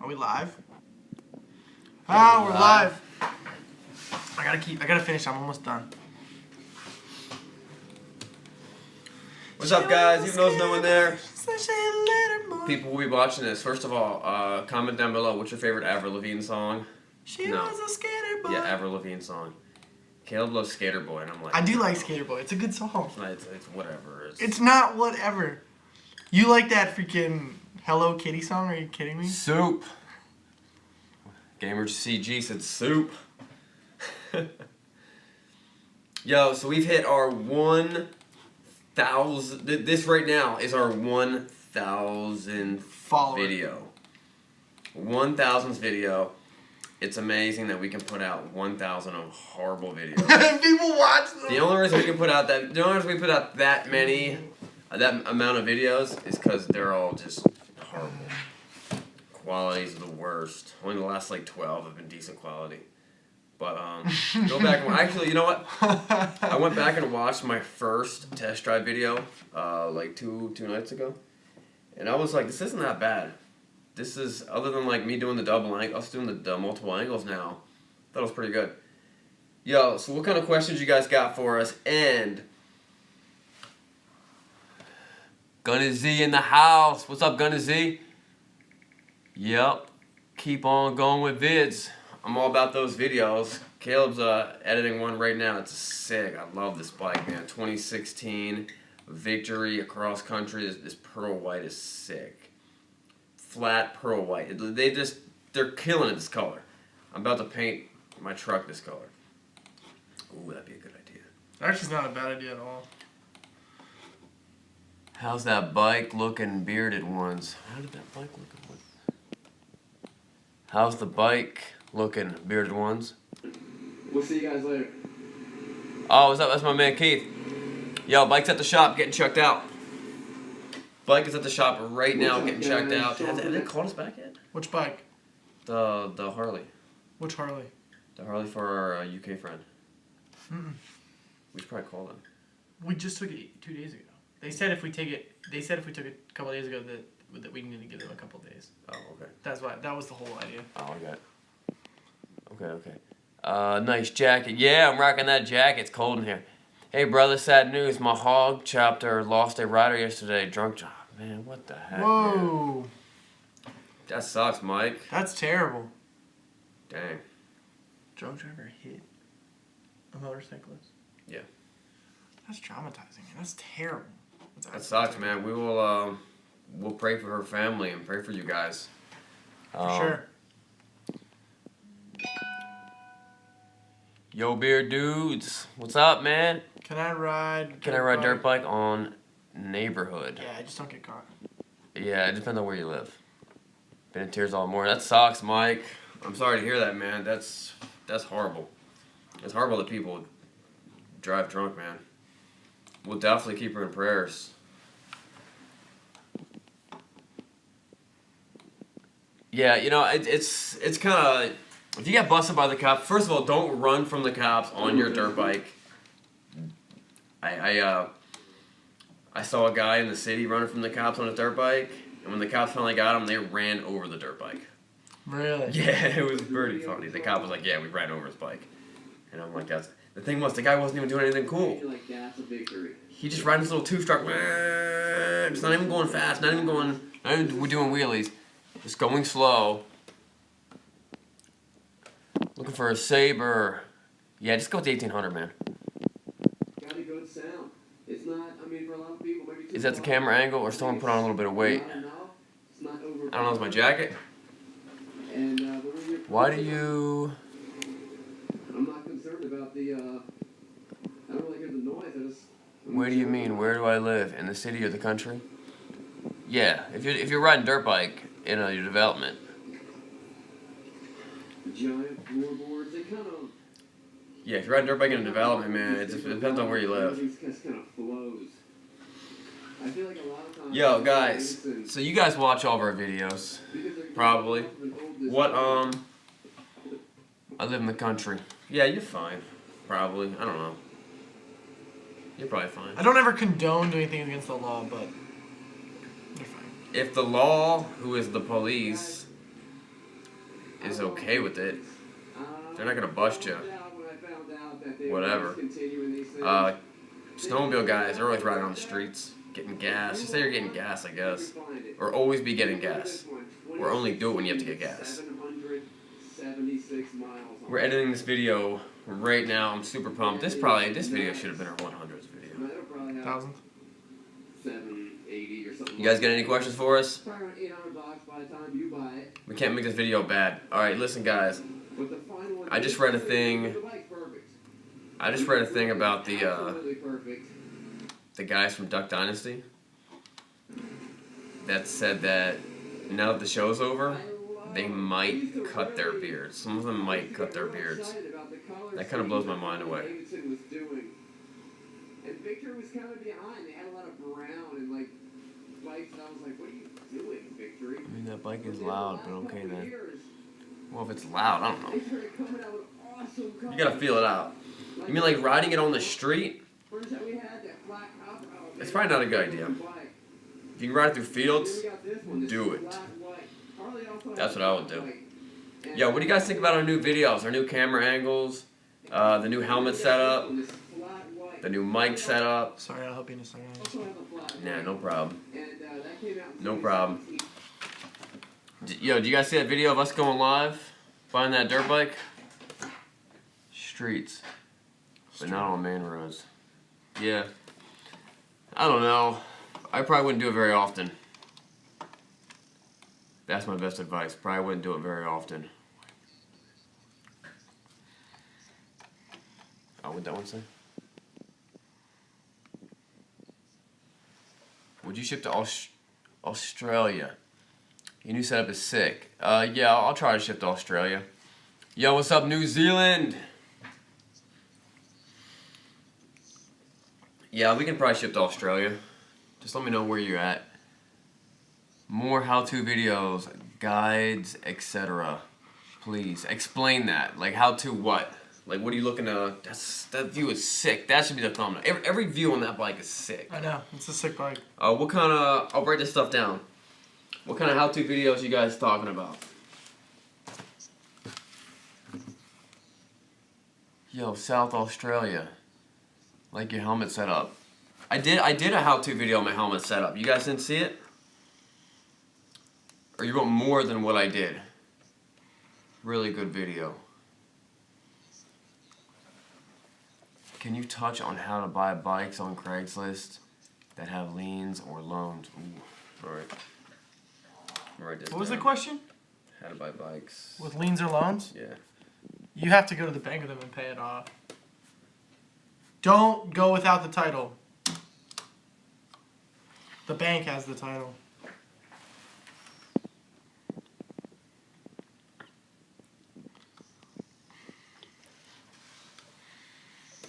Are we live? Ah, we're live. I gotta finish. I'm almost done. What's up, guys? Even though there's no one there, people will be watching this. First of all, comment down below what's your favorite Avril Lavigne song. She was a skater boy. Yeah, Avril Lavigne song. Caleb loves Skater Boy, and I'm like, I do like Skater Boy. It's a good song. It's whatever. It's not whatever. You like that freaking Hello Kitty song? Are you kidding me? Soup. Gamer CG said soup. Yo, so we've hit our 1,000. This right now is our 1,000th video. 1,000th video. It's amazing that we can put out 1,000 of horrible videos. People watch them. The only reason we can put out that many, that amount of videos is because they're all just horrible. Quality's the worst. Only the last like 12 have been decent quality. But go back and actually, you know what? I went back and watched my first test drive video like two nights ago, and I was like, this isn't that bad. This is, other than like me doing the double angle, us doing the multiple angles now. That was pretty good. Yo, so what kind of questions you guys got for us? And Gunna Z in the house. What's up, Gunna Z? Yep. Keep on going with vids. I'm all about those videos. Caleb's editing one right now. It's sick. I love this bike, man. 2016 Victory across country. This pearl white is sick. Flat pearl white. They're killing it this color. I'm about to paint my truck this color. Ooh, that'd be a good idea. Actually, it's not a bad idea at all. How's that bike looking, bearded ones? How did that bike look? How's the bike looking, bearded ones? We'll see you guys later. Oh, what's up? That's my man Keith. Yo, bike's at the shop getting checked out. Bike is at the shop right now getting checked out. Have they called us back yet? Which bike? The Harley. Which Harley? The Harley for our UK friend. Mm-mm. We should probably call them. We just took it 2 days ago. They said if we took it a couple days ago that we needed to give them a couple days. Oh, okay. That was the whole idea. Oh, okay. Nice jacket. Yeah, I'm rocking that jacket. It's cold in here. Hey, brother, sad news. My hog chapter lost a rider yesterday. Drunk job. Man, what the heck? Whoa. Man? That sucks, Mike. That's terrible. Dang. Drunk driver hit a motorcyclist. Yeah. That's traumatizing. That's terrible. That sucks, man. We will we'll pray for her family and pray for you guys. For sure. Yo, beer dudes, what's up, man? Can I ride dirt bike on neighborhood? Yeah, I just don't get caught. Yeah, it depends on where you live. Been in tears all morning. That sucks, Mike. I'm sorry to hear that, man. That's horrible. It's horrible that people drive drunk, man. We'll definitely keep her in prayers. Yeah, you know, it's kind of, if you get busted by the cops, first of all, don't run from the cops on your dirt bike. I saw a guy in the city running from the cops on a dirt bike, and when the cops finally got him, they ran over the dirt bike. Really? Yeah, it was pretty funny. The cop was like, yeah, we ran over his bike. And I'm like, the thing was, the guy wasn't even doing anything cool. He just riding his little two-stroke, just not even going fast, not even doing wheelies. Just going slow. Looking for a Sabre. Yeah, just go with the 1800, man. Got a good sound. It's not, I mean, for a lot of people, maybe Is that the camera angle or someone put on a little bit of weight? I don't know. I don't know, it's my jacket. And, Why do you... I'm not concerned about the, I don't really hear the noise. Where do you mean? Where do I live? In the city or the country? Yeah, if you're riding dirt bike in your development. Giant floorboards, they kind of... Yeah, if you're riding dirt bike in a development, man, it depends on where you live. It kind of flows. I feel like a lot of times... Yo, guys, so you guys watch all of our videos, probably. What, I live in the country. Yeah, you're fine, probably. I don't know. You're probably fine. I don't ever condone doing things against the law, but you're fine. If the law, who is the police, is okay with it. They're not gonna bust you. Whatever. Snowmobile guys are always riding on the streets, getting gas. Just say you're getting gas, I guess. Or always be getting gas. Or only do it when you have to get gas. We're editing this video right now. I'm super pumped. This video should have been our 100th video. 1,000. 780 or something. You guys got any questions for us? Probably around $800 by the time you buy it. We can't make this video bad. Alright, listen guys. But the final one I just read a thing. The bike's perfect. I just read a thing about the Absolutely perfect. the guys from Duck Dynasty that said that now that the show's over, they might cut their beards. Some of them might cut their beards. That kind of blows my mind away. And Victor was kind of behind. They had a lot of brown and like bikes. And I was like, "What are you doing, Victory?" I mean, that bike is loud, but okay then. Well, if it's loud, I don't know. You gotta feel it out. You mean like riding it on the street? It's probably not a good idea. If you can ride it through fields, do it. That's what I would do. Yo, what do you guys think about our new videos, our new camera angles, the new helmet setup, the new mic setup? Sorry, I'll help you in a second. Nah, no problem. No problem. Yo, do you guys see that video of us going live, buying that dirt bike? Streets, but not on main roads. Yeah. I don't know. I probably wouldn't do it very often. That's my best advice. Probably wouldn't do it very often. Oh, what'd that one say? Would you ship to Australia? Your new setup is sick. Yeah, I'll try to ship to Australia. Yo, what's up, New Zealand? Yeah, we can probably ship to Australia. Just let me know where you're at. More how-to videos, guides, etc. Please, explain that. Like, how to what? Like, what are you looking to... That view is sick. That should be the thumbnail. Every view on that bike is sick. I know. It's a sick bike. What kind of... I'll break this stuff down. What kind of how-to videos you guys talking about? Yo, South Australia. Like your helmet setup. I did a how-to video on my helmet setup. You guys didn't see it? Or you want more than what I did? Really good video. Can you touch on how to buy bikes on Craigslist that have liens or loans? Ooh, alright. What was the question? How to buy bikes. With liens or loans? Yeah. You have to go to the bank with them and pay it off. Don't go without the title. The bank has the title.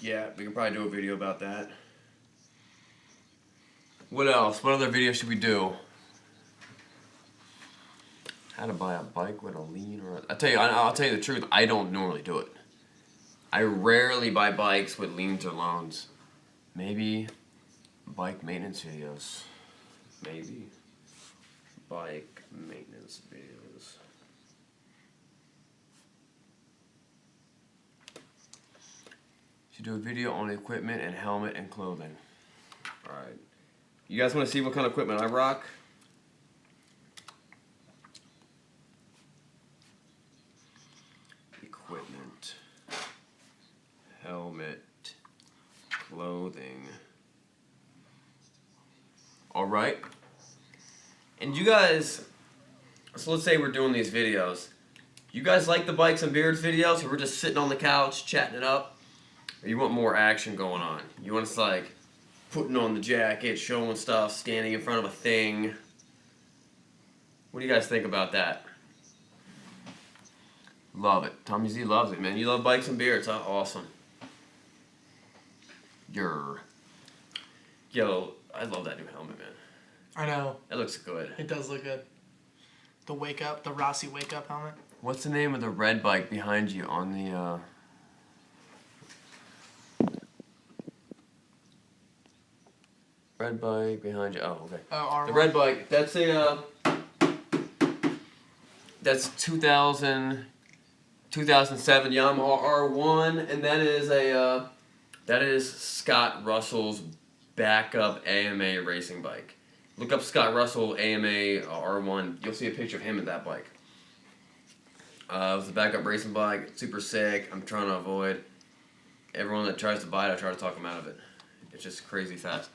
Yeah, we can probably do a video about that. What else? What other video should we do? How to buy a bike with a lien or... I'll tell you the truth, I don't normally do it. I rarely buy bikes with liens or loans. Maybe bike maintenance videos. Maybe bike maintenance videos. Should do a video on equipment and helmet and clothing. Alright. You guys want to see what kind of equipment I rock? Equipment. Helmet. Clothing. Alright. And you guys, so let's say we're doing these videos. You guys like the bikes and beards videos where we're just sitting on the couch chatting it up? Or you want more action going on? You want us like putting on the jacket, showing stuff, standing in front of a thing? What do you guys think about that? Love it. Tommy Z loves it, man. You love bikes and beards, huh? Awesome. Yo, I love that new helmet, man. I know. That looks good. It does look good. The wake up, the Rossi wake up helmet. What's the name of the red bike behind you on the, Red bike behind you. Oh, okay. Oh, The red bike. That's that's 2007 Yamaha R1, and that is Scott Russell's backup AMA racing bike. Look up Scott Russell AMA R1. You'll see a picture of him in that bike. It was a backup racing bike, super sick. I'm trying to avoid everyone that tries to buy it. I try to talk them out of it. It's just crazy fast.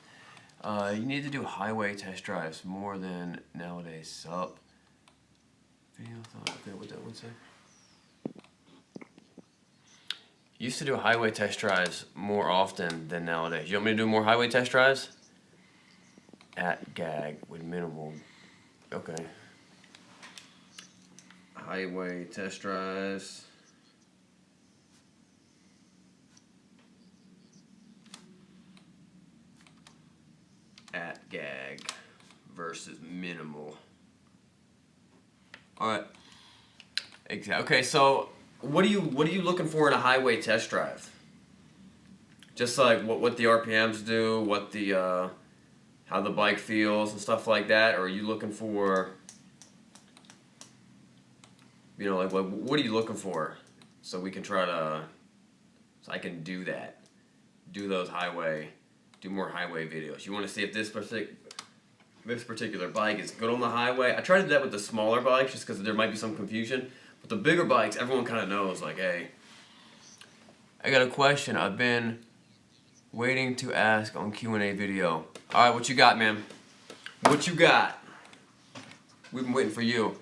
You need to do highway test drives more than nowadays. Sup? Video thought. Okay, what that one say? Used to do highway test drives more often than nowadays. You want me to do more highway test drives? At gag with minimal. Okay. Highway test drives. At gag versus minimal. All right. Exactly. Okay, so what are you looking for in a highway test drive? Just like what the RPMs do, what the how the bike feels and stuff like that, or are you looking for, you know, like what are you looking for? So we can try to, so I can do that, do more highway videos. You want to see if this particular bike is good on the highway. I try to do that with the smaller bikes just because there might be some confusion. But the bigger bikes, everyone kind of knows, like, hey, I got a question I've been waiting to ask on Q&A video. All right, what you got, man? What you got? We've been waiting for you.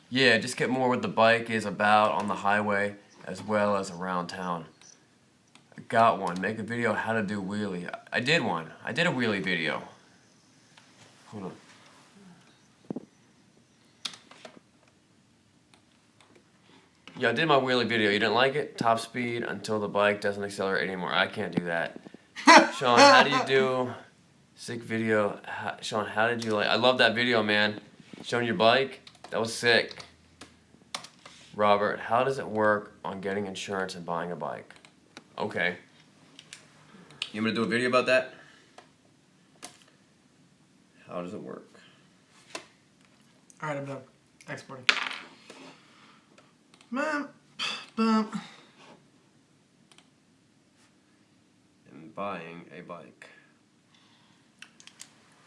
Yeah, just get more what the bike is about on the highway as well as around town. I got one. Make a video how to do wheelie. I did one. I did a wheelie video. Hold on. Yeah, I did my wheelie video. You didn't like it? Top speed until the bike doesn't accelerate anymore. I can't do that. Sean, how do you do? Sick video. Sean, how did you like? I love that video, man. Showing your bike. That was sick. Robert, how does it work on getting insurance and buying a bike? Okay. You want me to do a video about that? How does it work? Alright, I'm done. Exporting. Bum. And buying a bike.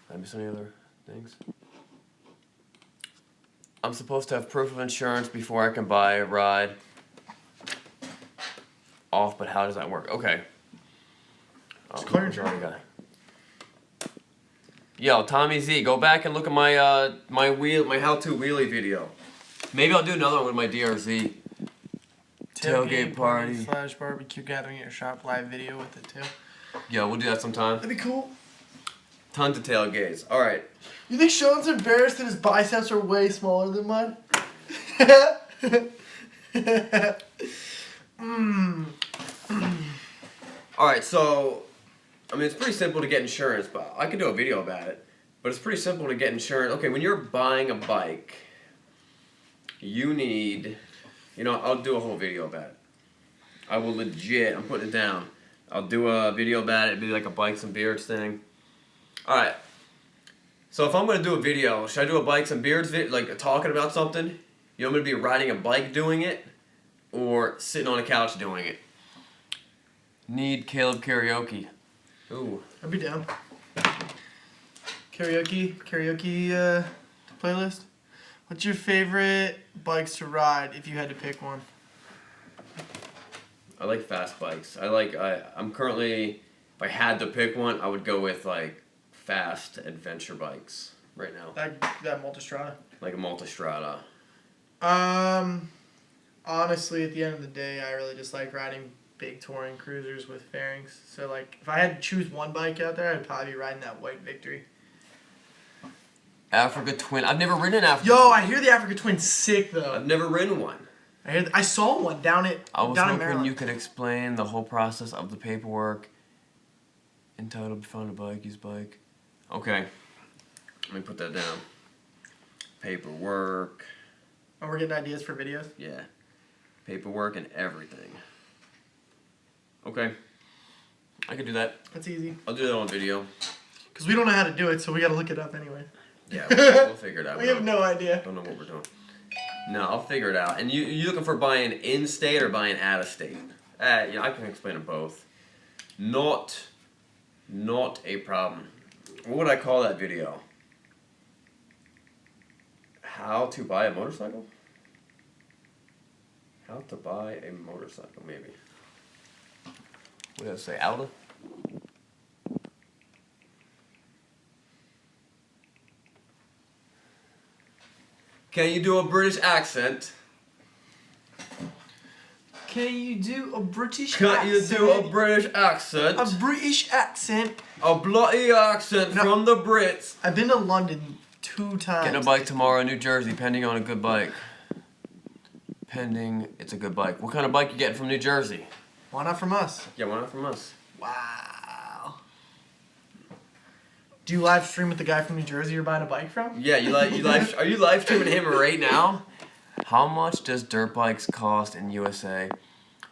Did I miss any other things? I'm supposed to have proof of insurance before I can buy a ride off, but how does that work? Okay. Just clear insurance. Guy. Yo, Tommy Z, go back and look at my my how-to wheelie video. Maybe I'll do another one with my DRZ. Tailgate party / barbecue gathering at your shop live video with it too. Yeah, we'll do that sometime. That'd be cool. Tons of tailgates. All right. You think Sean's embarrassed that his biceps are way smaller than mine? All right, so I mean, it's pretty simple to get insurance, but I could do a video about it. But it's pretty simple to get insurance. Okay, when you're buying a bike, you need, you know, I'll do a whole video about it. I will legit, I'm putting it down. I'll do a video about it. It'd be like a bikes and beards thing. All right. So if I'm gonna do a video, should I do a bikes and beards video, like talking about something? You want me to be riding a bike doing it, or sitting on a couch doing it? Need Caleb karaoke. Ooh. I'd be down. Karaoke playlist. What's your favorite bikes to ride if you had to pick one? I like fast bikes. I'm currently, if I had to pick one, I would go with like fast adventure bikes right now. That Multistrada. Like a Multistrada. Honestly, at the end of the day, I really just like riding big touring cruisers with fairings. So like, if I had to choose one bike out there, I'd probably be riding that White Victory. Africa Twin. I've never ridden an Africa Yo, Twin. I hear the Africa Twin's sick though. I've never ridden one. I saw one down in Maryland. You could explain the whole process of the paperwork. Entitled, found a bike, use bike. Okay. Let me put that down. Paperwork. Oh, we're getting ideas for videos? Yeah. Paperwork and everything. Okay. I could do that. That's easy. I'll do that on video. Because we don't know how to do it, so we got to look it up anyway. Yeah, we'll figure it out. We have no idea. Don't know what we're doing. No, I'll figure it out. And you looking for buying in state or buying out of state? I can explain them both. Not a problem. What would I call that video? How to buy a motorcycle? How to buy a motorcycle, maybe. What did I say? Alda? Can you do a British accent? Can you do a British Can accent? you do a British accent? A British accent? A bloody accent No. from the Brits. I've been to London 2 times. Getting a bike tomorrow in New Jersey, pending on a good bike. Pending it's a good bike. What kind of bike you getting from New Jersey? Why not from us? Yeah, why not from us? Wow. Do you live stream with the guy from New Jersey you're buying a bike from? Yeah, are you live streaming him right now? How much does dirt bikes cost in USA?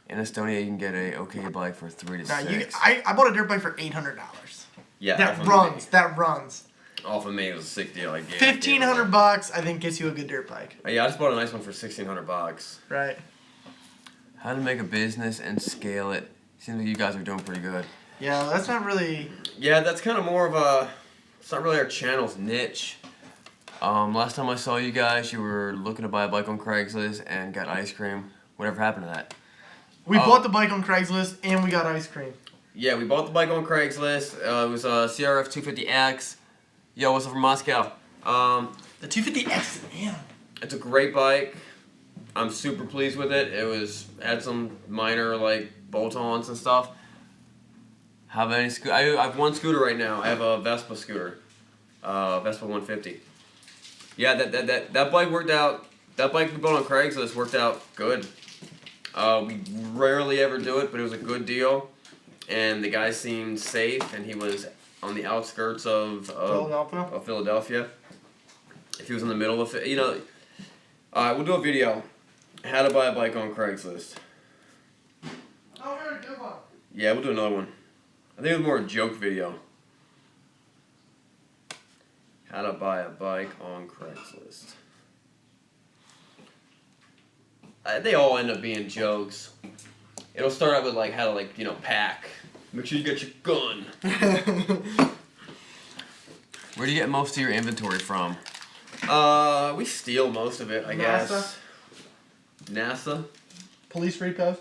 In Estonia, you can get a okay bike for 3 to 6. I bought a dirt bike for $800. Yeah, That runs. Off of me, it was a sick deal. I gave $1,500 I think gets you a good dirt bike. Yeah, I just bought a nice one for $1,600. Right. How to make a business and scale it. Seems like you guys are doing pretty good. Yeah, that's not really. Yeah, that's kind of more of a. It's not really our channel's niche. Last time I saw you guys, you were looking to buy a bike on Craigslist and got ice cream. Whatever happened to that? We bought the bike on Craigslist and we got ice cream. Yeah, we bought the bike on Craigslist. It was a CRF 250X. Yo, what's up from Moscow? The 250X, man. It's a great bike. I'm super pleased with it. Had some minor like bolt-ons and stuff. Have any I have one scooter right now. I have a Vespa scooter, Vespa 150. Yeah, that bike worked out. That bike we bought on Craigslist worked out good. We rarely ever do it, but it was a good deal, and the guy seemed safe, and he was on the outskirts of Philadelphia. If he was in the middle of it, we'll do a video. How to buy a bike on Craigslist. Oh, very good one. Yeah, we'll do another one. I think it was more a joke video. How to buy a bike on Craigslist. They all end up being jokes. It'll start out with like how to pack. Make sure you get your gun. Where do you get most of your inventory from? We steal most of it, I guess. NASA? Police repos?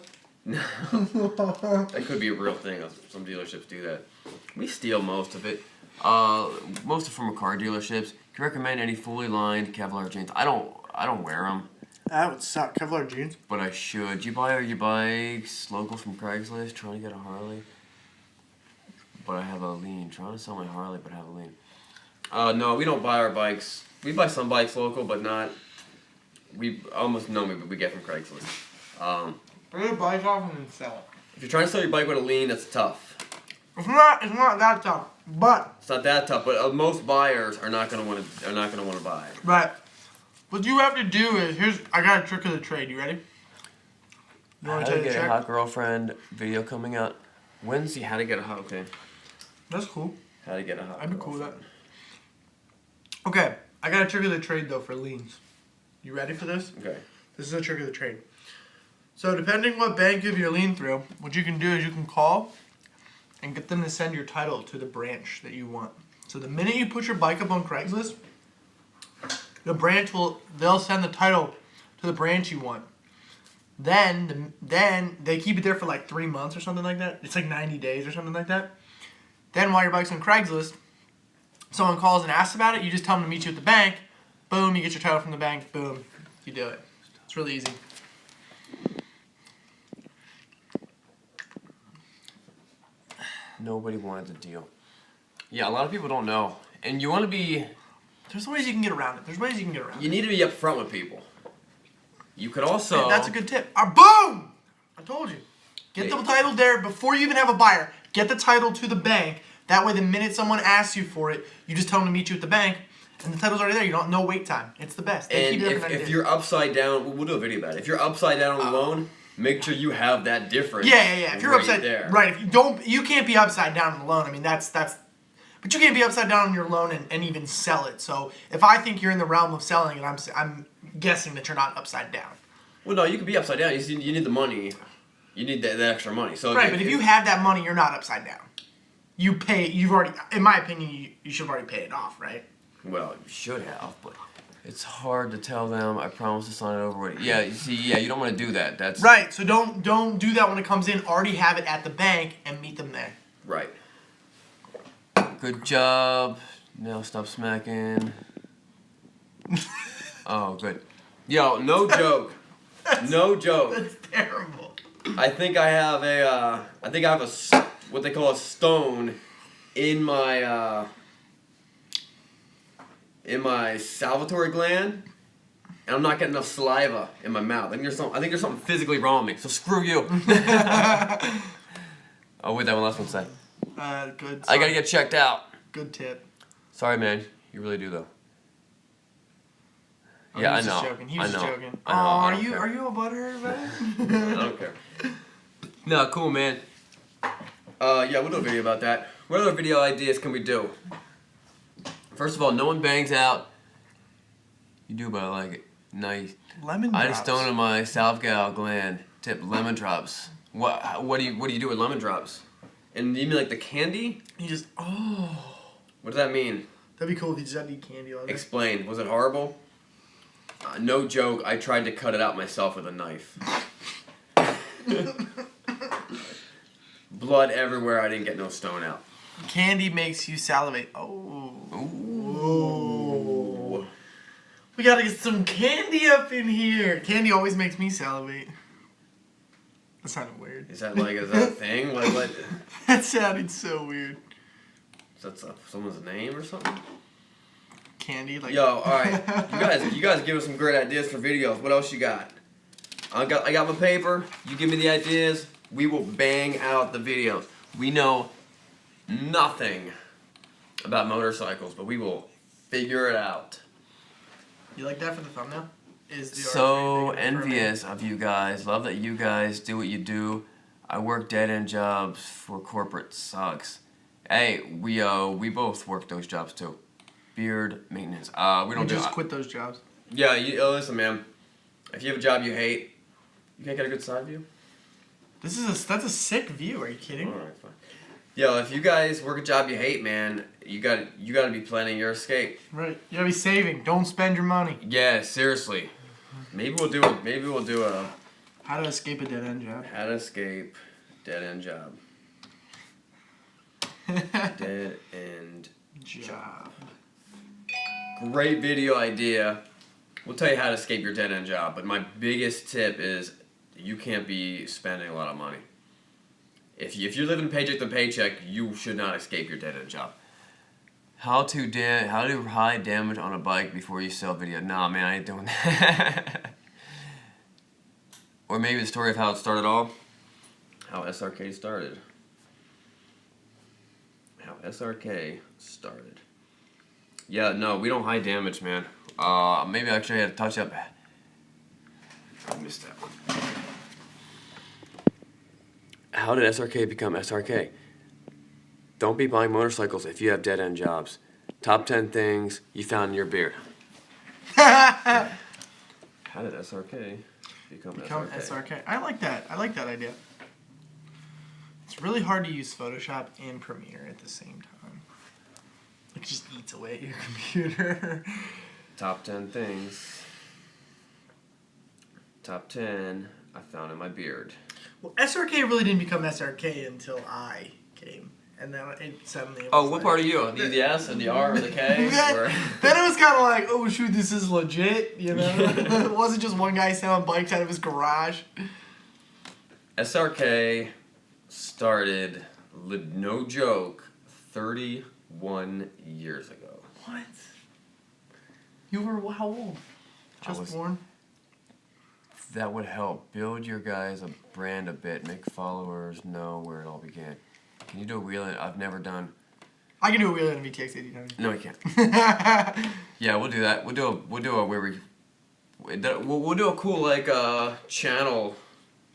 No. That could be a real thing. Some dealerships do that. We steal most of it. Most of from car dealerships. Can you recommend any fully lined Kevlar jeans? I don't wear them. That would suck. Kevlar jeans. But I should. You buy your bikes local from Craigslist? Trying to get a Harley? But I have a lien. Trying to sell my Harley, but I have a lien. No, we don't buy our bikes. We buy some bikes local, but not. We almost know me, but we get from Craigslist. Bring your bike off and then sell it. If you're trying to sell your bike with a lien, that's tough. It's not that tough, but It's not that tough, but most buyers are not gonna want to buy. Right. What you have to do is I got a trick of the trade. You ready? You How want to to take get the a trick? hot girlfriend video coming out. When's the how to get a hot? Okay. That's cool. How to get a hot. I'd be cool with that. girlfriend. Okay, I got a trick of the trade though for liens. You ready for this? Okay. This is a trick of the trade. So depending what bank you have your lien through, what you can do is you can call and get them to send your title to the branch that you want. So the minute you put your bike up on Craigslist, the branch they'll send the title to the branch you want. Then they keep it there for like 3 months or something like that. It's like 90 days or something like that. Then while your bike's on Craigslist, someone calls and asks about it, you just tell them to meet you at the bank. Boom, you get your title from the bank. Boom, you do it. It's really easy. Nobody wanted the deal. Yeah, a lot of people don't know, and you want to be. There's ways you can get around it. You need to be upfront with people. You could also. Hey, that's a good tip. Boom! I told you. Get the Hey. title there before you even have a buyer. Get the title to the bank. That way, the minute someone asks you for it, you just tell them to meet you at the bank, and the title's already there. You don't no wait time. It's the best. They And keep it there for 90 if days. you're upside down, we'll do a video about it. If you're upside down on the loan, make sure you have that difference. Yeah. If you're right upside there. right, if you can't be upside down on the loan. I mean, that's. But you can't be upside down on your loan and even sell it. So if I think you're in the realm of selling it, guessing that you're not upside down. Well, no, you can be upside down. You need the money. You need that extra money. So Right, but if you have that money, you're not upside down. You've already, in my opinion, you should have already paid it off, right? Well, you should have, but it's hard to tell them. I promise to sign it over with. Yeah, you see, you don't want to do that. That's right. So don't do that when it comes in. Already have it at the bank and meet them there. Right. Good job. Now stop smacking. Oh, good. Yo, no joke. No joke. That's terrible. I think I have what they call a stone in my salivary gland, and I'm not getting enough saliva in my mouth. I think there's something physically wrong with me. So screw you. Oh wait, that one last one say. Good. I gotta get checked out. Good tip. Sorry, man. You really do though. Oh, Yeah, he was I know. Just joking. He was just joking. I know. Oh, I don't care. are you a butthurt, man? I don't care. No, cool, man. Yeah, we'll do a video about that. What other video ideas can we do? First of all, no one bangs out. You do, but I like it. Nice. Lemon I had a drops. stone in my salivary gland. Tip lemon drops. What do you do with lemon drops? And you mean like the candy? You just What does that mean? that'd be cool if you just had to eat candy all day. Explain. Was it horrible? No joke. I tried to cut it out myself with a knife. Blood everywhere. I didn't get no stone out. Candy makes you salivate. Oh. Ooh. We gotta get some candy up in here. Candy always makes me salivate. That sounded weird. Is that a thing? What? That sounded so weird. Is that someone's name or something? Candy, like. Yo, all right, you guys give us some great ideas for videos. What else you got? I got my paper. You give me the ideas. We will bang out the videos. We know nothing about motorcycles, but we will figure it out. You like that for the thumbnail? Is the So R3 big enough for a man? envious of you guys. Love that you guys do what you do. I work dead end jobs for corporate sucks. Hey, we both work those jobs too. Beard maintenance. We don't just quit those jobs. Yeah, listen, man. If you have a job you hate, you can't get a good side view. That's a sick view. Are you kidding? All right, fine. Yo, if you guys work a job you hate, man, you got to be planning your escape. Right. You gotta be saving. Don't spend your money. Yeah, seriously. Maybe we'll do a How to escape a dead end job. how to escape dead end job. Dead end Job. Great video idea. We'll tell you how to escape your dead end job, but my biggest tip is you can't be spending a lot of money. If you're living paycheck to paycheck, you should not escape your dead end job. How to hide damage on a bike before you sell video? Nah, man, I ain't doing that. Or maybe the story of how it started all. How SRK started. How SRK started. Yeah, no, we don't hide damage, man. Maybe actually I had to touch up. I missed that one. How did SRK become SRK? Don't be buying motorcycles if you have dead-end jobs. Top 10 things you found in your beard. How did SRK become SRK. I like that. I like that idea. It's really hard to use Photoshop and Premiere at the same time. It just eats away at your computer. Top 10 things. Top 10 I found in my beard. Well, SRK really didn't become SRK until I came. And then it suddenly... Oh, what part are you? The S and the R or the K? Then it was kind of like, oh shoot, this is legit, you know? It wasn't just one guy selling bikes out of his garage. SRK started, no joke, 31 years ago. What? You were how old? Just born? That would help build your guys a brand a bit, make followers know where it all began. Can you do a wheel in? I've never done. I can do a wheel in a VTX 89. No, you can't. Yeah, we'll do that. We'll do a where we'll do a cool channel.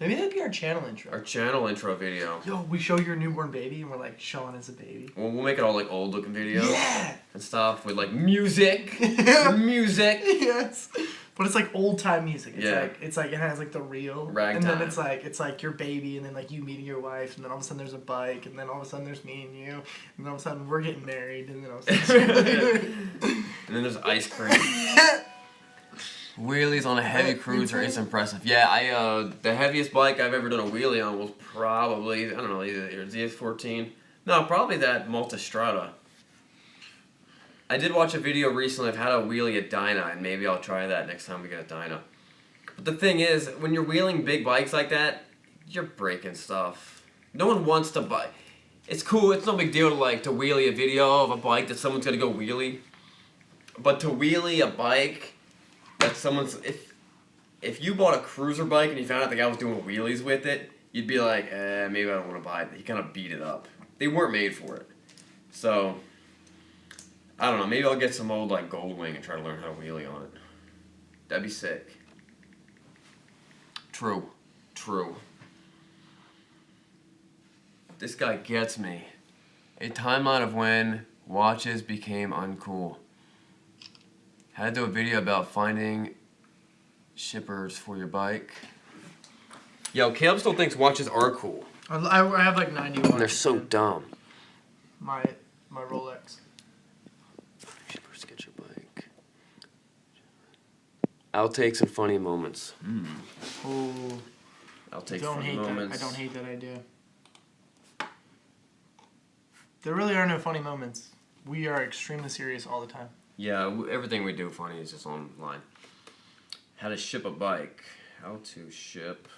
Maybe that'd be our channel intro. Our channel intro video. Yo, we show your newborn baby and we're like showing as a baby. We'll make it all like old looking videos. Yeah. And stuff with like music. Music. Yes. But it's like old time music. It's Yeah. like it has like the real, Ragtime. and then it's like your baby, and then like you meeting your wife, and then all of a sudden there's a bike, and then all of a sudden there's me and you, and then all of a sudden we're getting married, and then all of a sudden. And then there's ice cream. Wheelies on a heavy cruiser, it's impressive. Yeah, the heaviest bike I've ever done a wheelie on was probably, I don't know, either ZX14. No, probably that Multistrada. I did watch a video recently of how to wheelie a Dyna, and maybe I'll try that next time we get a Dyna. But the thing is, when you're wheeling big bikes like that, you're breaking stuff. No one wants to buy. It's cool, it's no big deal to wheelie a video of a bike that someone's gonna go wheelie. But to wheelie a bike that someone's, if you bought a cruiser bike and you found out the guy was doing wheelies with it, you'd be like, maybe I don't want to buy it. He kind of beat it up. They weren't made for it. So, I don't know. Maybe I'll get some old Goldwing and try to learn how to wheelie on it. That'd be sick. True. This guy gets me. A timeline of when watches became uncool. Had to do a video about finding shippers for your bike. Yo, Caleb still thinks watches are cool. I have like 90 watches. And they're so dumb. My Rolex. Shippers, get your bike. Outtakes and funny moments. Oh, Outtakes, don't funny hate moments. that. I don't hate that idea. There really are no funny moments. We are extremely serious all the time. Yeah, everything we do funny is just online. How to ship a bike. How to ship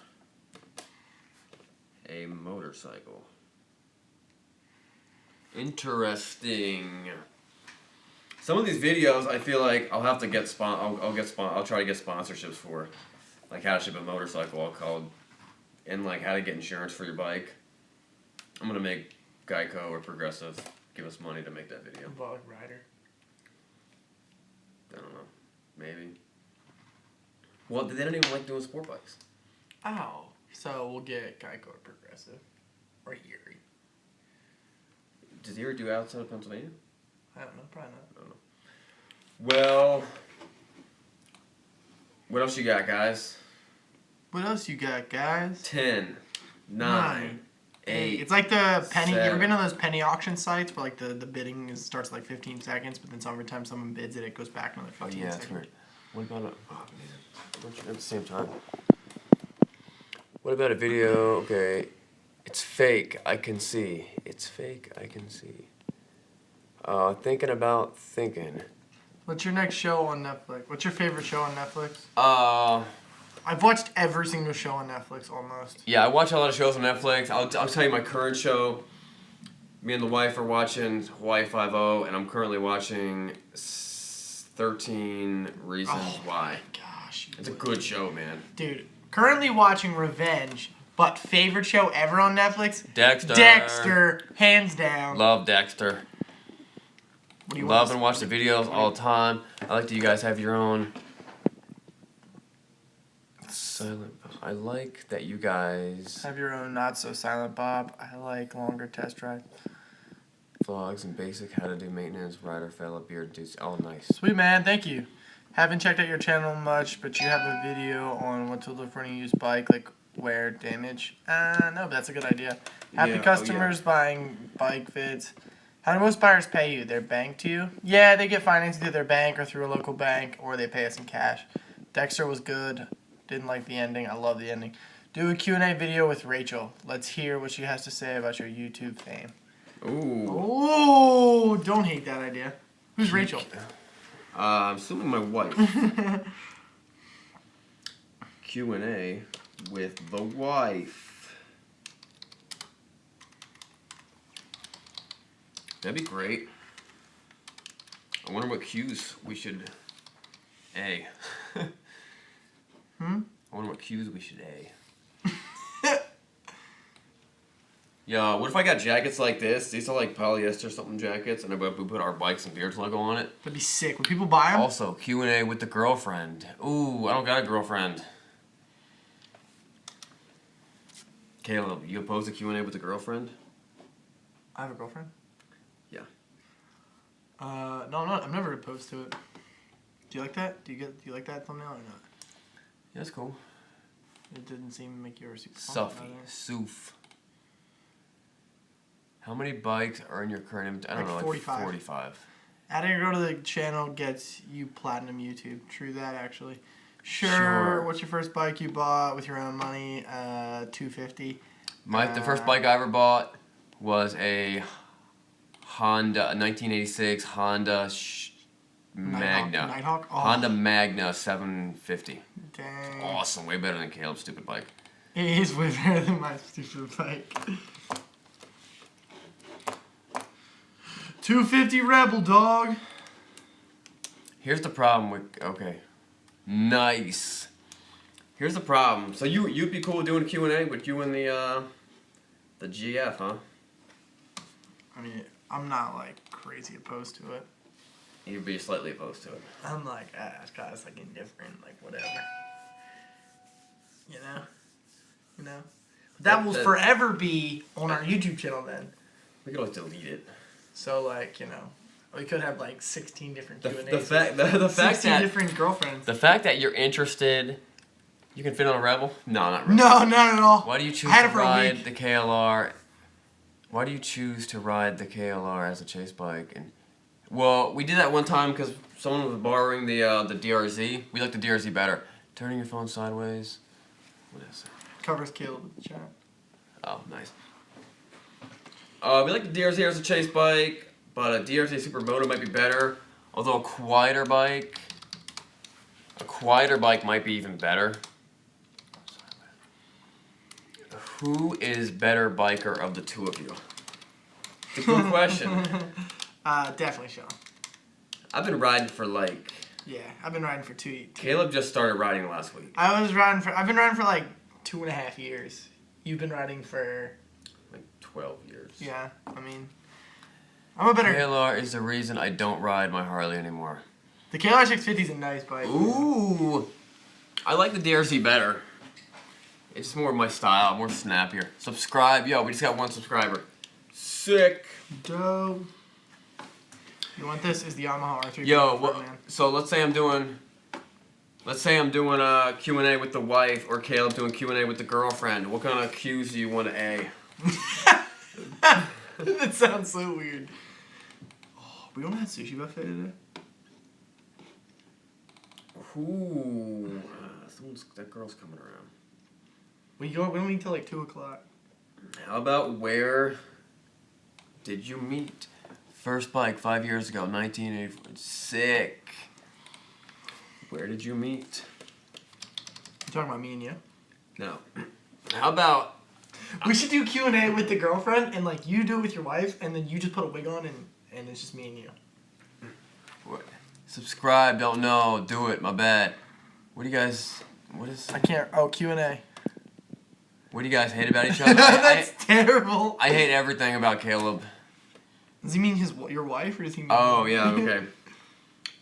a motorcycle. Interesting. Some of these videos, I feel like I'll have to get I'll try to get sponsorships for, like how to ship a motorcycle. I'll call, and like how to get insurance for your bike. I'm gonna make Geico or Progressive give us money to make that video. About like Ryder. I don't know. Maybe. Well, they don't even like doing sport bikes. Oh, so we'll get Geico or Progressive or Erie. Does Erie do outside of Pennsylvania? I don't know, probably not. I don't know. Well, what else you got, guys? What else you got, guys? 10, 9, 8. It's like the penny. You ever 7. been on those penny auction sites where like the bidding starts like 15 seconds, but then every time someone bids it, it goes back another 15 Oh, yeah, seconds. that's weird. What about at the same time? What about a video? Okay, it's fake. I can see. It's fake. I can see. Thinking about thinking. What's your next show on Netflix? What's your favorite show on Netflix? I've I've watched every single show on Netflix almost. Yeah, I watch a lot of shows on Netflix. I'll tell you my current show. Me and the wife are watching Hawaii Five-0, and I'm currently watching 13 Reasons Why. Gosh. It's a good show, man. Dude, currently watching Revenge, but favorite show ever on Netflix? Dexter. Dexter, hands down. Love Dexter. What do you Love want? and watch the videos all the time. I like that you guys have your own silent. I like that you guys Have your own not so silent Bob. I like longer test drive. vlogs and basic how to do maintenance, rider, fella, beard, dudes. Oh, nice. Sweet man, thank you. Haven't checked out your channel much, but you have a video on what to look for in a used bike, like wear, damage. No, but that's a good idea. Happy Yeah, customers buying bike fits. How do most buyers pay you? They're banked to you? Yeah, they get financed through their bank or through a local bank, or they pay us in cash. Dexter was good. Didn't like the ending. I love the ending. Do a Q&A video with Rachel. Let's hear what she has to say about your YouTube fame. Ooh. Oh, don't hate that idea. Who's Rachel? I'm assuming my wife. Q&A with the wife. That'd be great. I wonder what cues we should A. I wonder what cues we should A. Yo, what if I got jackets like this? These are like polyester something jackets, and we put our bikes and beards logo on it. That'd be sick. Would people buy them? Also, Q&A with the girlfriend. Ooh, I don't got a girlfriend. Caleb, you opposed to Q&A with the girlfriend? I have a girlfriend. Yeah. No, I'm not. I'm never opposed to it. Do you like that? Do you like that thumbnail or not? Yeah, that's cool. It didn't seem to make you super Suffy. Soof. How many bikes are in your current inventory? I don't Like know, 45. like 45. Adding a girl to the channel gets you platinum YouTube. True that, actually. Sure. Sure. What's your first bike you bought with your own money? $250. The first bike I ever bought was a Honda, a 1986 Honda Magna. Nighthawk? Oh, Honda Magna 750. dang. Awesome. Way better than Caleb's stupid bike. It is way better than my stupid bike. 250 Rebel, dog. Here's the problem with... Okay. Nice. Here's the problem. So you'd be cool doing a Q&A with you and the GF, huh? I mean, I'm not like crazy opposed to it. You'd be slightly opposed to it. I'm like, it's kind of like indifferent, like whatever. You know. That will forever be on our YouTube channel then. We could always delete it. So like, we could have like 16 different Q&As. The fact 16 that different girlfriends. the fact that you're interested, you can fit on a Rebel? No, not Rebel. No, not at all. Why do you choose I had to it for a ride week. the KLR? Why do you choose to ride the KLR as a chase bike? And well, we did that one time because someone was borrowing the DRZ. We like the DRZ better. Turning your phone sideways. What is it? Covers killed with the chat. Oh, nice. We like the DRZ as a chase bike, but a DRZ Supermoto might be better. Although a quieter bike might be even better. Who is better biker of the two of you? It's a good question. Definitely Sean. I've been riding for like... Yeah, I've been riding for two. Caleb just started riding last week. I've been riding for like 2.5 years. You've been riding for... Like 12 years. Yeah, I mean... I'm a better... KLR is the reason I don't ride my Harley anymore. The KLR 650 is a nice bike. Ooh! I like the DRZ better. It's more my style, more snappier. Subscribe. Yo, we just got 1 subscriber. Sick. Dope. You want this? Is the Yamaha R3. Yo, so let's say I'm doing a Q&A with the wife, or Caleb doing Q&A with the girlfriend. What kind of Q's do you want to A? That sounds so weird. Oh, we don't have sushi buffet today. Ooh, that girl's coming around. We don't meet till like 2 o'clock. How about where did you meet? First bike 5 years ago, 1984. Sick. Where did you meet? You talking about me and you? No. How about... We should do Q&A with the girlfriend, and like you do it with your wife, and then you just put a wig on, and it's just me and you. What? Subscribe, don't know, do it, my bad. What do you guys... What is... I can't... Oh, Q&A. What do you guys hate about each other? That's terrible. I hate everything about Caleb. Does he mean your wife, or does he mean... Oh, yeah, okay.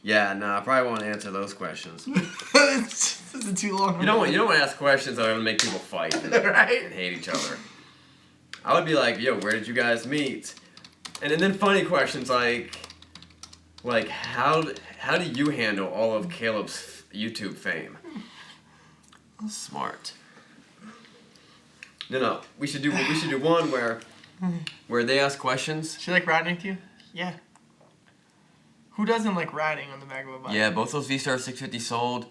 Yeah, nah, I probably won't answer those questions. This is too long. You don't want to ask questions that are going to make people fight and, Right? and hate each other. I would be like, yo, where did you guys meet? And then funny questions like how do you handle all of Caleb's YouTube fame? Smart. No, we should do one where they ask questions. She like riding with you? Yeah. Who doesn't like riding on the back of a bike? Yeah, both those V-Star 650 sold.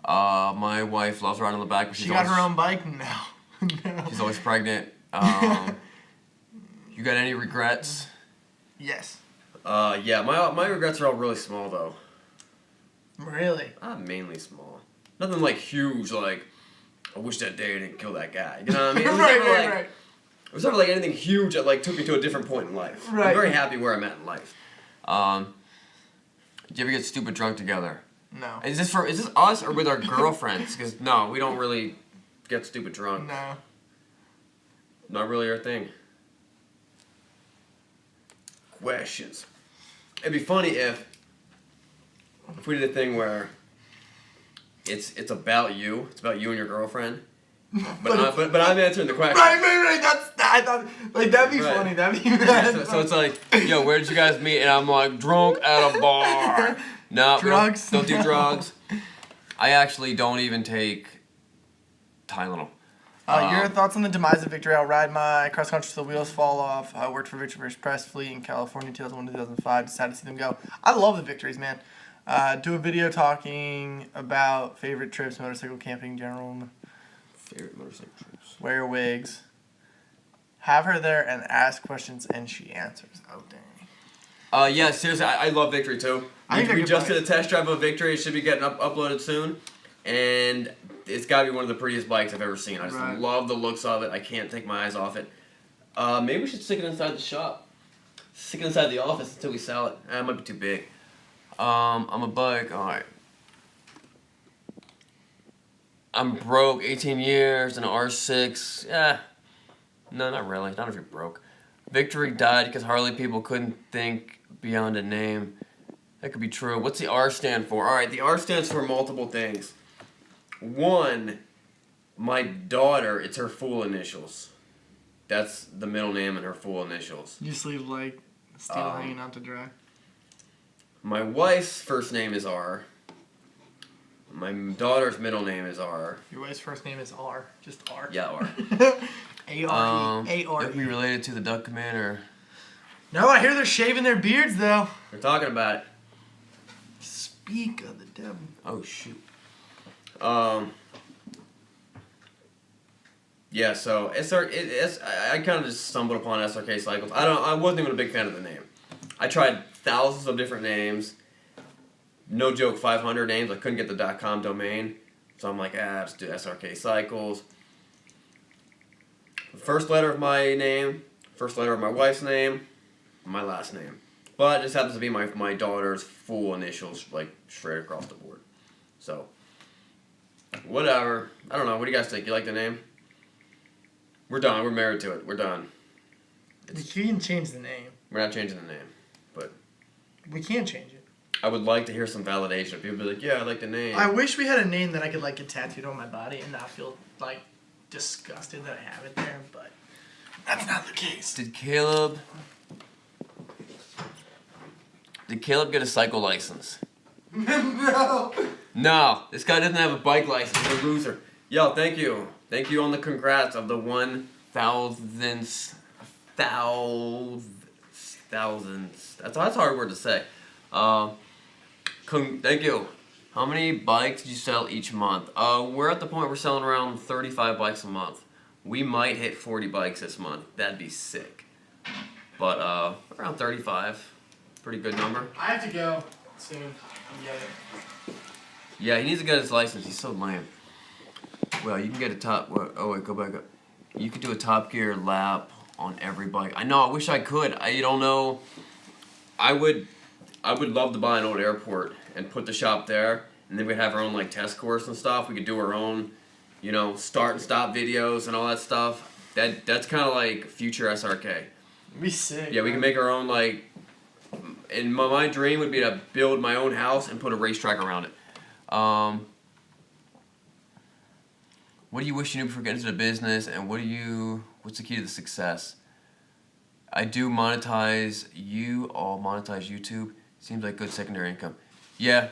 My wife loves riding on the back, but She got her own bike? No. No. She's always pregnant. You got any regrets? Yes. Yeah, my regrets are all really small though. Really? Mainly small. Nothing like huge, like I wish that day I didn't kill that guy. You know what I mean? It was right. It was never like anything huge that like took me to a different point in life. Right. I'm very happy where I'm at in life. Do you ever get stupid drunk together? No. Is this us or with our girlfriends? Because no, we don't really get stupid drunk. No. Not really our thing. Questions. It'd be funny if we did a thing where it's about you and your girlfriend, but I'm answering the question. Right. I thought like that'd be Right. funny. That'd be So it's like, yo, where did you guys meet? And I'm like, drunk at a bar. No, Drugs? Don't do No. drugs. I actually don't even take Tylenol. Your thoughts on the demise of Victory? I'll ride my cross country till the wheels fall off. I worked for Victory vs. Presley in California, 2001 2005. Decided to see them go. I love the Victories, man. Do a video talking about favorite trips, motorcycle camping, general. Favorite motorcycle trips. Wear wigs. Have her there and ask questions, and she answers. Oh dang. Yeah, seriously, I love Victory too. I think We they're just good did a test drive of Victory. It should be getting uploaded soon, and it's got to be one of the prettiest bikes I've ever seen. I just Right. love the looks of it. I can't take my eyes off it. Maybe we should stick it inside the shop. Stick it inside the office until we sell it. It might be too big. I'm a bike. All right. I'm broke. 18 years and an R6. Yeah. No, not really. Not if you're broke. Victory died because Harley people couldn't think beyond a name. That could be true. What's the R stand for? All right, the R stands for multiple things. One, my daughter, it's her full initials. That's the middle name and her full initials. You just leave like steel hanging out to dry. My wife's first name is R. My daughter's middle name is R. Your wife's first name is R. Just R. Yeah, R. A-R-E. That could be related to the Duck Commander. No, I hear they're shaving their beards, though. We're talking about it. Speak of the devil. Oh, shoot. Yeah, so I kind of just stumbled upon Srkcycles. I wasn't even a big fan of the name. I tried thousands of different names. No joke, 500 names. I couldn't get the .com domain. So I'm like, let's do Srkcycles. First letter of my name, first letter of my wife's name, my last name. But it just happens to be my daughter's full initials, like straight across the board. So, whatever. I don't know. What do you guys think? You like the name? We're done. We're married to it. We're done. You can change the name. We're not changing the name. But We can't change it. I would like to hear some validation. People be like, yeah, I like the name. I wish we had a name that I could like get tattooed on my body and not feel like disgusted that I have it there, but that's not the case. Did Caleb get a cycle license? No. No, this guy doesn't have a bike license. He's a loser. Yo, thank you. Thank you on the congrats of the 1,000th. Thousands. That's a hard word to say. Thank you. How many bikes do you sell each month? We're at the point we're selling around 35 bikes a month. We might hit 40 bikes this month. That'd be sick. But around 35. Pretty good number. I have to go soon. I'm getting. Yeah, he needs to get his license. He's so lame. Well, you can get a top. Oh wait, go back up. You could do a Top Gear lap on every bike. I know. I wish I could. I don't know. I would love to buy an old airport and put the shop there, and then we'd have our own like test course and stuff. We could do our own, start and stop videos and all that stuff. That's kind of like future SRK. It'd be sick. Yeah, we can make our own like. And my dream would be to build my own house and put a racetrack around it. What do you wish you knew before getting into the business, and what's the key to the success? I do monetize monetize YouTube. Seems like good secondary income. Yeah,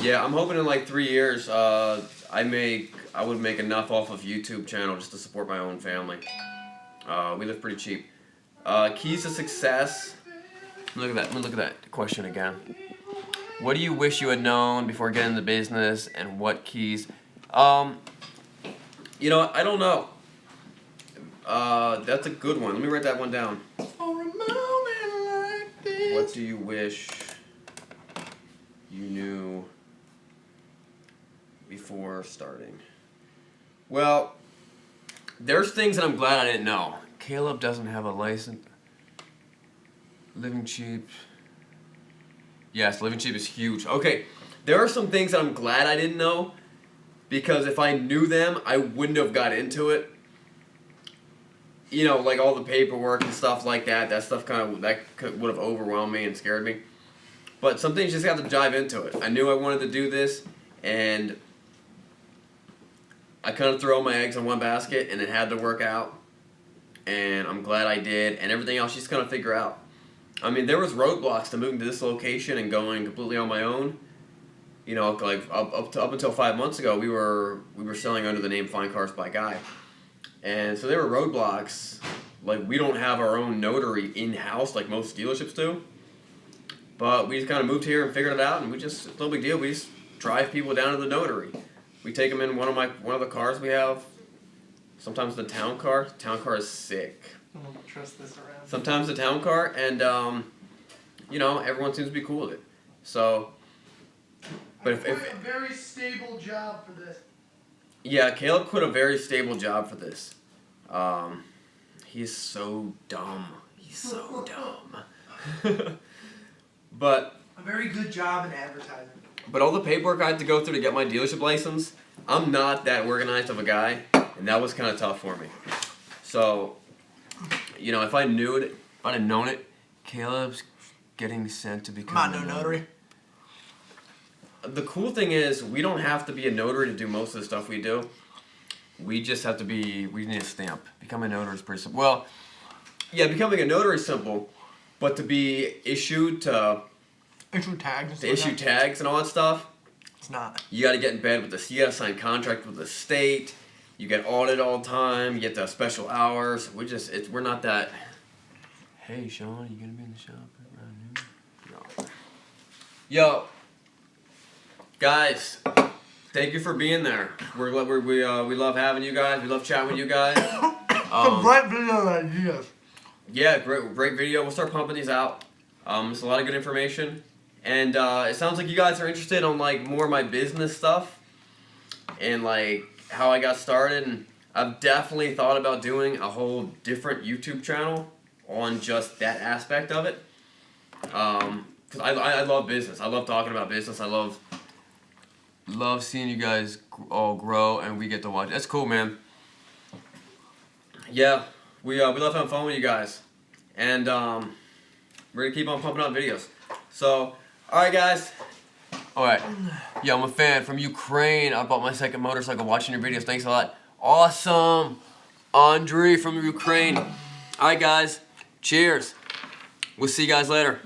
I'm hoping in like 3 years, I would make enough off of YouTube channel just to support my own family. We live pretty cheap. Keys to success. Look at that question again. What do you wish you had known before getting into the business, and what keys? I don't know. That's a good one. Let me write that one down. For a moment like this. What do you wish you knew before starting? Well, there's things that I'm glad I didn't know. Caleb doesn't have a license. Living cheap. Yes, living cheap is huge. Okay, there are some things that I'm glad I didn't know, because if I knew them, I wouldn't have got into it. Like all the paperwork and stuff like that. That stuff would have overwhelmed me and scared me. But some things you just have to dive into it. I knew I wanted to do this, and I kind of threw all my eggs in one basket, and it had to work out. And I'm glad I did. And everything else, you just kind of figure out. I mean, there was roadblocks to moving to this location and going completely on my own. You know, like up until 5 months ago, we were selling under the name Fine Cars by Guy, and so there were roadblocks. Like, we don't have our own notary in house like most dealerships do, but we just kind of moved here and figured it out, and it's no big deal. We just drive people down to the notary. We take them in one of the cars we have. Sometimes the town car. The town car is sick. I don't trust this around. Sometimes the town car, and everyone seems to be cool with it. So, but if a very stable job for this. yeah, Caleb quit a very stable job for this. He's so dumb. He's so dumb. But A very good job in advertising. But all the paperwork I had to go through to get my dealership license, I'm not that organized of a guy, and that was kind of tough for me. So, if I knew it, if I'd have known it, Caleb's getting sent to become I'm not no notary. The cool thing is, we don't have to be a notary to do most of the stuff we do. We just have to we need a stamp. Becoming a notary is pretty simple. Well, yeah, becoming a notary is simple, but to be issued to Issue tags. tags and all that stuff, it's not. you got to get in bed with you got to sign contract with the state. You get audited all the time. You get the special hours. We're not that. Hey, Sean, you gonna be in the shop around noon? No. Yo, guys, thank you for being there. We love having you guys. We love chatting with you guys. Some bright video ideas. Yeah, great video. We'll start pumping these out. It's a lot of good information, and it sounds like you guys are interested on more of my business stuff, and how I got started. And I've definitely thought about doing a whole different YouTube channel on just that aspect of it. Cause I love business. I love talking about business. I love seeing you guys all grow, and we get to watch. That's cool, man. Yeah, we love having fun with you guys, and we're gonna keep on pumping out videos. So, all right, guys. All right. Yeah, I'm a fan from Ukraine. I bought my second motorcycle watching your videos. Thanks a lot. Awesome, Andre from Ukraine. All right, guys. Cheers. We'll see you guys later.